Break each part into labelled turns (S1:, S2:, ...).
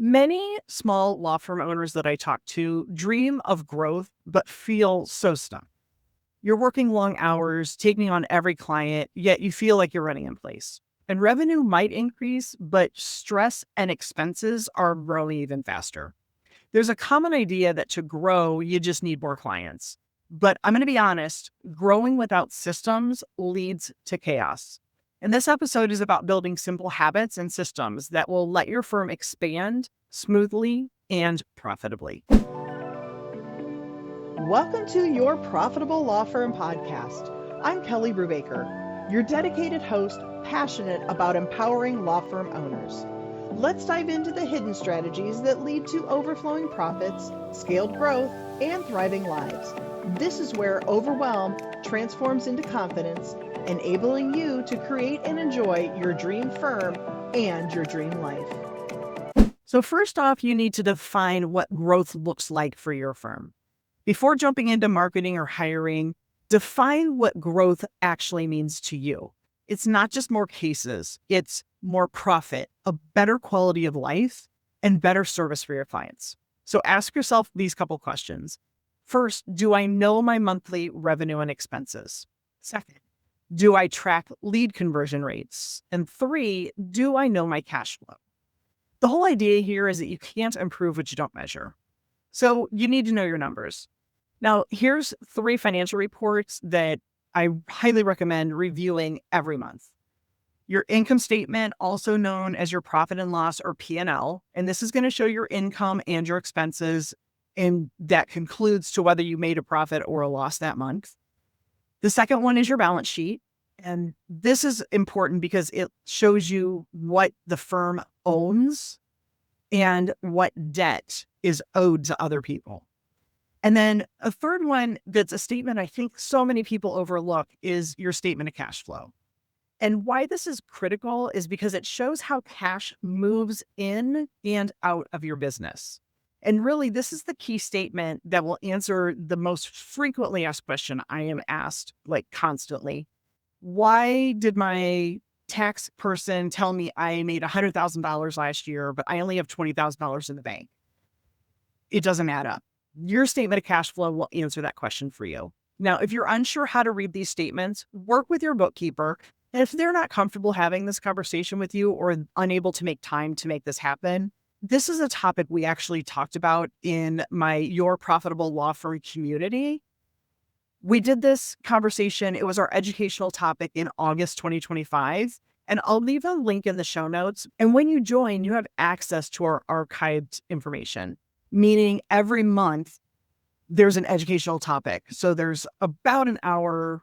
S1: Many small law firm owners that I talk to dream of growth, but feel so stuck. You're working long hours, taking on every client, yet you feel like you're running in place. And revenue might increase, but stress and expenses are growing even faster. There's a common idea that to grow, you just need more clients. But I'm going to be honest, growing without systems leads to chaos. And this episode is about building simple habits and systems that will let your firm expand smoothly and profitably.
S2: Welcome to your Profitable Law Firm podcast. I'm Kelley Brubaker, your dedicated host, passionate about empowering law firm owners. Let's dive into the hidden strategies that lead to overflowing profits, scaled growth, and thriving lives. This is where overwhelm transforms into confidence, enabling you to create and enjoy your dream firm and your dream life.
S1: So first off, you need to define what growth looks like for your firm. Before jumping into marketing or hiring, define what growth actually means to you. It's not just more cases, it's more profit, a better quality of life, and better service for your clients. So ask yourself these couple questions. First, do I know my monthly revenue and expenses? Second, do I track lead conversion rates? And 3, do I know my cash flow? The whole idea here is that you can't improve what you don't measure. So you need to know your numbers. Now, here's 3 financial reports that I highly recommend reviewing every month. Your income statement, also known as your profit and loss or P&L, and this is going to show your income and your expenses, and that concludes to whether you made a profit or a loss that month. The second one is your balance sheet, and this is important because it shows you what the firm owns and what debt is owed to other people. And then a third one that's a statement I think so many people overlook is your statement of cash flow. And why this is critical is because it shows how cash moves in and out of your business. And really, this is the key statement that will answer the most frequently asked question I am asked, like constantly. Why did my tax person tell me I made $100,000 last year, but I only have $20,000 in the bank? It doesn't add up. Your statement of cash flow will answer that question for you. Now, if you're unsure how to read these statements, work with your bookkeeper. And if they're not comfortable having this conversation with you or unable to make time to make this happen, this is a topic we actually talked about in my Your Profitable Law Firm community. We did this conversation. It was our educational topic in August 2025. And I'll leave a link in the show notes. And when you join, you have access to our archived information, meaning every month there's an educational topic. So there's about an hour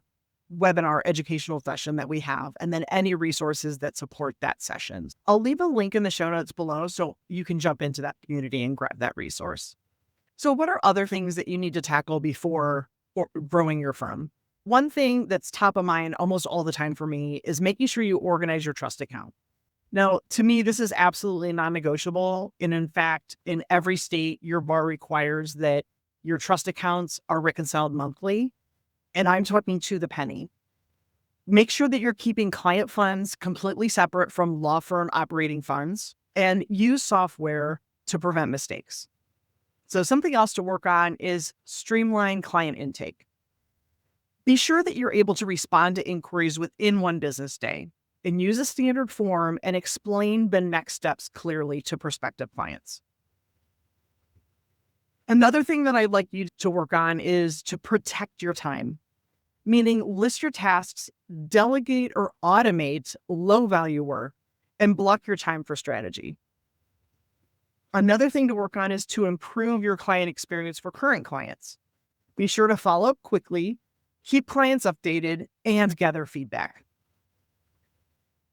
S1: webinar educational session that we have, and then any resources that support that session. I'll leave a link in the show notes below so you can jump into that community and grab that resource. So what are other things that you need to tackle before growing your firm? One thing that's top of mind almost all the time for me is making sure you organize your trust account. Now, to me, this is absolutely non-negotiable. And in fact, in every state, your bar requires that your trust accounts are reconciled monthly. And I'm talking to the penny. Make sure that you're keeping client funds completely separate from law firm operating funds and use software to prevent mistakes. So something else to work on is streamline client intake. Be sure that you're able to respond to inquiries within one business day and use a standard form and explain the next steps clearly to prospective clients. Another thing that I'd like you to work on is to protect your time, meaning list your tasks, delegate or automate low-value work, and block your time for strategy. Another thing to work on is to improve your client experience for current clients. Be sure to follow up quickly, keep clients updated, and gather feedback.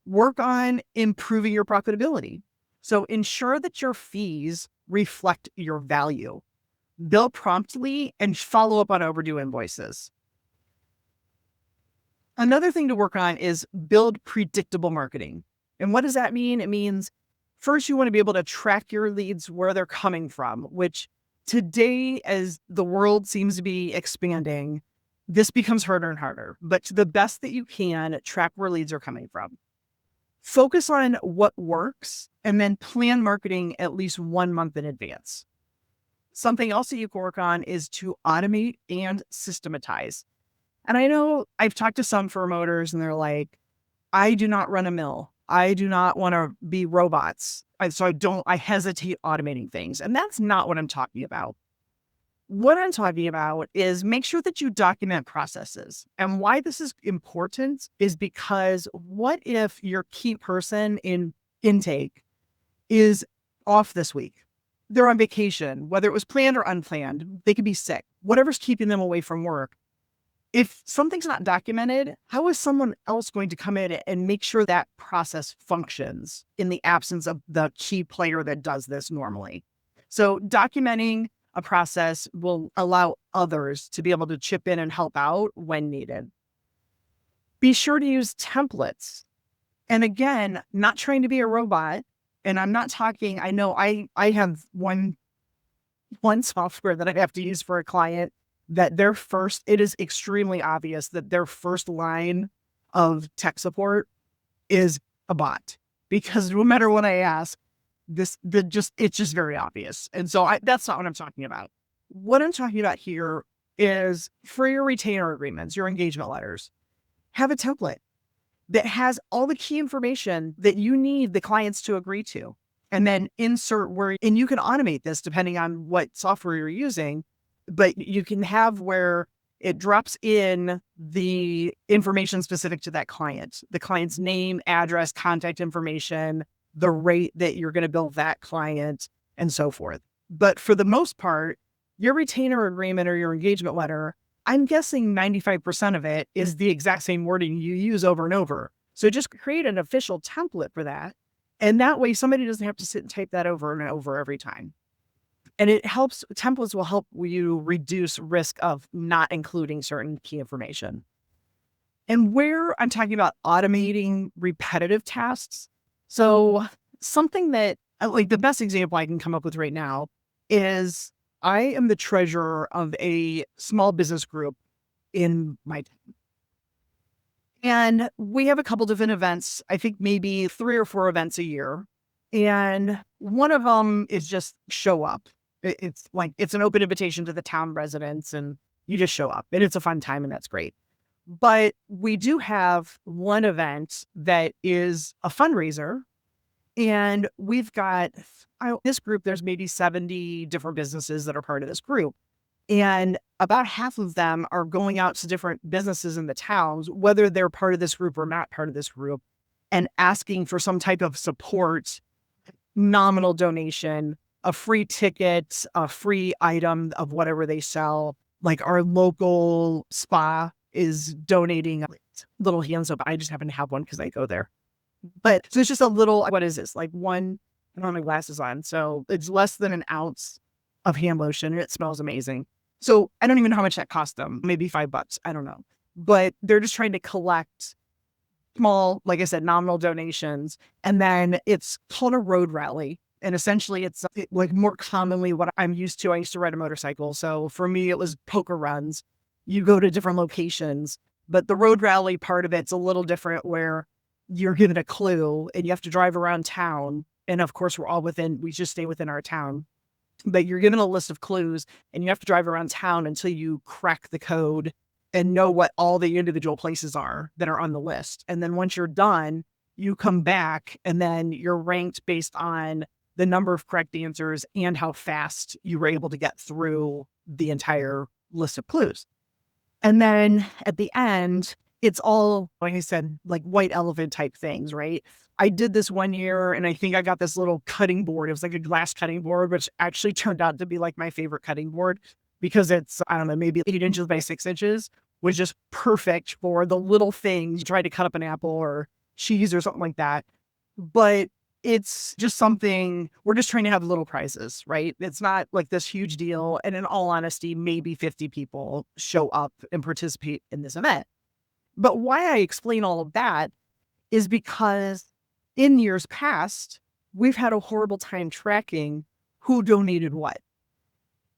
S1: Work on improving your profitability. So ensure that your fees reflect your value. Bill promptly and follow up on overdue invoices. Another thing to work on is build predictable marketing. And what does that mean? It means first, you want to be able to track your leads where they're coming from, which today, as the world seems to be expanding, this becomes harder and harder. But to the best that you can, track where leads are coming from. Focus on what works and then plan marketing at least 1 month in advance. Something else that you can work on is to automate and systematize. And I know I've talked to some firm owners and they're like, I do not run a mill. I do not want to be robots. I hesitate automating things. And that's not what I'm talking about. What I'm talking about is make sure that you document processes. And why this is important is because what if your key person in intake is off this week? They're on vacation, whether it was planned or unplanned. They could be sick, whatever's keeping them away from work. If something's not documented, how is someone else going to come in and make sure that process functions in the absence of the key player that does this normally? So documenting a process will allow others to be able to chip in and help out when needed. Be sure to use templates. And again, not trying to be a robot. And I'm not talking, I know I have one software that I have to use for a client that it is extremely obvious that their first line of tech support is a bot, because no matter what I ask, it's just very obvious. And so that's not what I'm talking about. What I'm talking about here is for your retainer agreements, your engagement letters, have a template that has all the key information that you need the clients to agree to, and then and you can automate this depending on what software you're using, but you can have where it drops in the information specific to that client, the client's name, address, contact information, the rate that you're going to bill that client, and so forth. But for the most part, your retainer agreement or your engagement letter, I'm guessing 95% of it is the exact same wording you use over and over. So just create an official template for that. And that way somebody doesn't have to sit and type that over and over every time. And templates will help you reduce risk of not including certain key information. And where I'm talking about automating repetitive tasks. So something that, like, the best example I can come up with right now is I am the treasurer of a small business group in my town. And we have a couple different events, I think maybe 3 or 4 events a year. And one of them is just show up. It's an open invitation to the town residents and you just show up and it's a fun time and that's great. But we do have one event that is a fundraiser, and we've got this group, there's maybe 70 different businesses that are part of this group. And about half of them are going out to different businesses in the towns, whether they're part of this group or not part of this group, and asking for some type of support, nominal donation, a free ticket, a free item of whatever they sell. Like our local spa is donating a little hand soap. I just happen to have one because I go there. But so it's just a little, what is this? Like one, I don't have my glasses on. So it's less than an ounce of hand lotion and it smells amazing. So I don't even know how much that cost them. Maybe $5. I don't know. But they're just trying to collect small, like I said, nominal donations. And then it's called a road rally. And essentially it's like more commonly what I'm used to. I used to ride a motorcycle. So for me, it was poker runs. You go to different locations, but the road rally part of it's a little different, where you're given a clue and you have to drive around town. And of course we just stay within our town, but you're given a list of clues and you have to drive around town until you crack the code and know what all the individual places are that are on the list. And then once you're done, you come back and then you're ranked based on the number of correct answers and how fast you were able to get through the entire list of clues. And then at the end, it's all, like I said, like white elephant type things, right? I did this one year and I think I got this little cutting board. It was like a glass cutting board, which actually turned out to be like my favorite cutting board because it's, I don't know, maybe 8 inches by 6 inches, was just perfect for the little things. You try to cut up an apple or cheese or something like that. But it's just something, we're just trying to have little prizes, right? It's not like this huge deal. And in all honesty, maybe 50 people show up and participate in this event. But why I explain all of that is because in years past, we've had a horrible time tracking who donated what,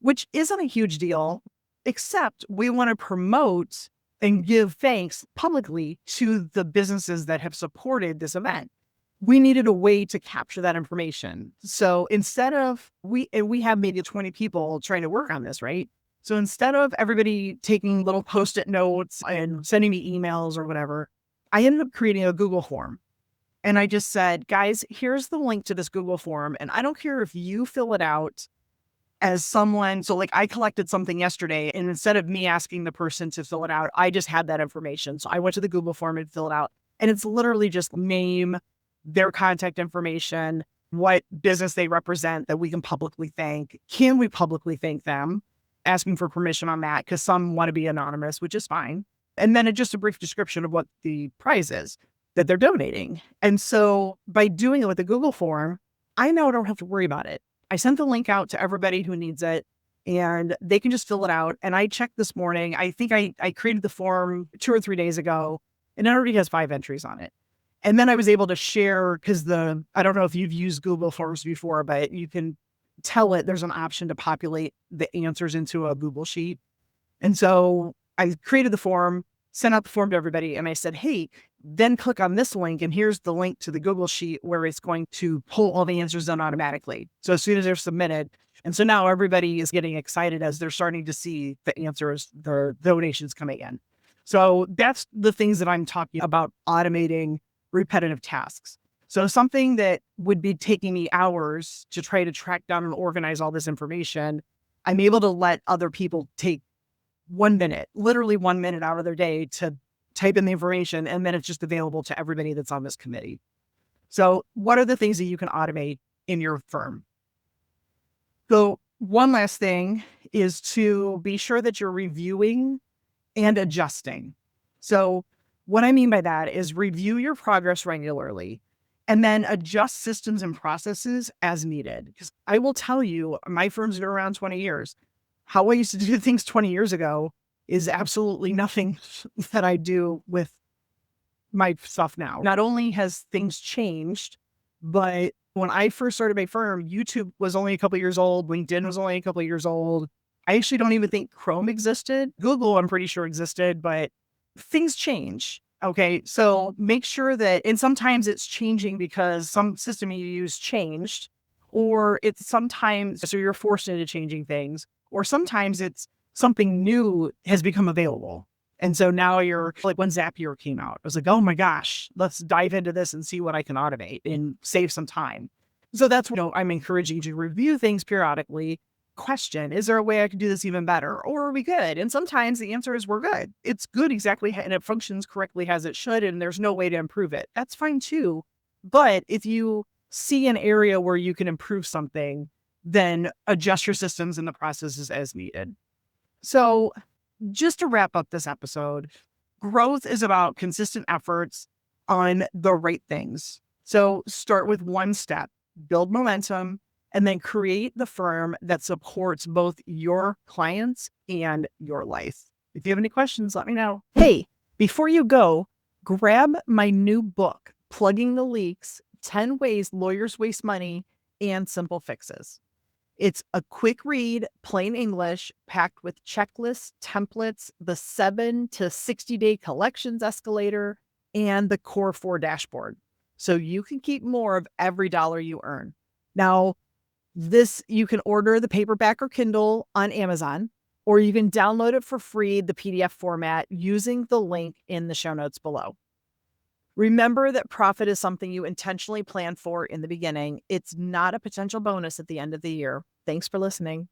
S1: which isn't a huge deal, except we want to promote and give thanks publicly to the businesses that have supported this event. we needed a way to capture that information. So instead of we have maybe 20 people trying to work on this, right? So instead of everybody taking little post-it notes and sending me emails or whatever, I ended up creating a Google form. And I just said, guys, here's the link to this Google form. And I don't care if you fill it out as someone. So like I collected something yesterday, and instead of me asking the person to fill it out, I just had that information. So I went to the Google form and filled it out. And it's literally just name, their contact information, what business they represent that we can publicly thank. Can we publicly thank them? Asking for permission on that because some want to be anonymous, which is fine. And then just a brief description of what the prize is that they're donating. And so by doing it with the Google form, I now don't have to worry about it. I sent the link out to everybody who needs it and they can just fill it out. And I checked this morning. I think I created the form 2 or 3 days ago and it already has 5 entries on it. And then I was able to share because I don't know if you've used Google Forms before, but you can tell it there's an option to populate the answers into a Google sheet. And so I created the form, sent out the form to everybody, and I said, hey, then click on this link, and here's the link to the Google sheet where it's going to pull all the answers done automatically. So as soon as they're submitted, and so now everybody is getting excited as they're starting to see the answers, their donations coming in. So that's the things that I'm talking about, automating repetitive tasks. So something that would be taking me hours to try to track down and organize all this information, I'm able to let other people take 1 minute, literally 1 minute out of their day to type in the information, and then it's just available to everybody that's on this committee. So what are the things that you can automate in your firm? So one last thing is to be sure that you're reviewing and adjusting. So what I mean by that is review your progress regularly and then adjust systems and processes as needed. Because I will tell you, my firm's been around 20 years. How I used to do things 20 years ago is absolutely nothing that I do with my stuff now. Not only has things changed, but when I first started my firm, YouTube was only a couple of years old. LinkedIn was only a couple of years old. I actually don't even think Chrome existed. Google, I'm pretty sure existed, but things change. Okay. So make sure that, and sometimes it's changing because some system you use changed, or it's sometimes, so you're forced into changing things, or sometimes it's something new has become available. And so now you're like when Zapier came out, I was like, oh my gosh, let's dive into this and see what I can automate and save some time. So that's, I'm encouraging you to review things periodically. Question, is there a way I can do this even better? Or are we good? And sometimes the answer is we're good. It's good exactly, and it functions correctly as it should, and there's no way to improve it. That's fine too. But if you see an area where you can improve something, then adjust your systems and the processes as needed. So just to wrap up this episode, growth is about consistent efforts on the right things. So start with one step, build momentum, and then create the firm that supports both your clients and your life. If you have any questions, let me know. Hey, before you go, grab my new book, Plugging the Leaks, 10 Ways Lawyers Waste Money and Simple Fixes. It's a quick read, plain English, packed with checklists, templates, the 7 to 60-day collections escalator, and the Core 4 dashboard. So you can keep more of every dollar you earn. Now, you can order the paperback or Kindle on Amazon, or you can download it for free, the PDF format, using the link in the show notes below. Remember that profit is something you intentionally plan for in the beginning. It's not a potential bonus at the end of the year. Thanks for listening.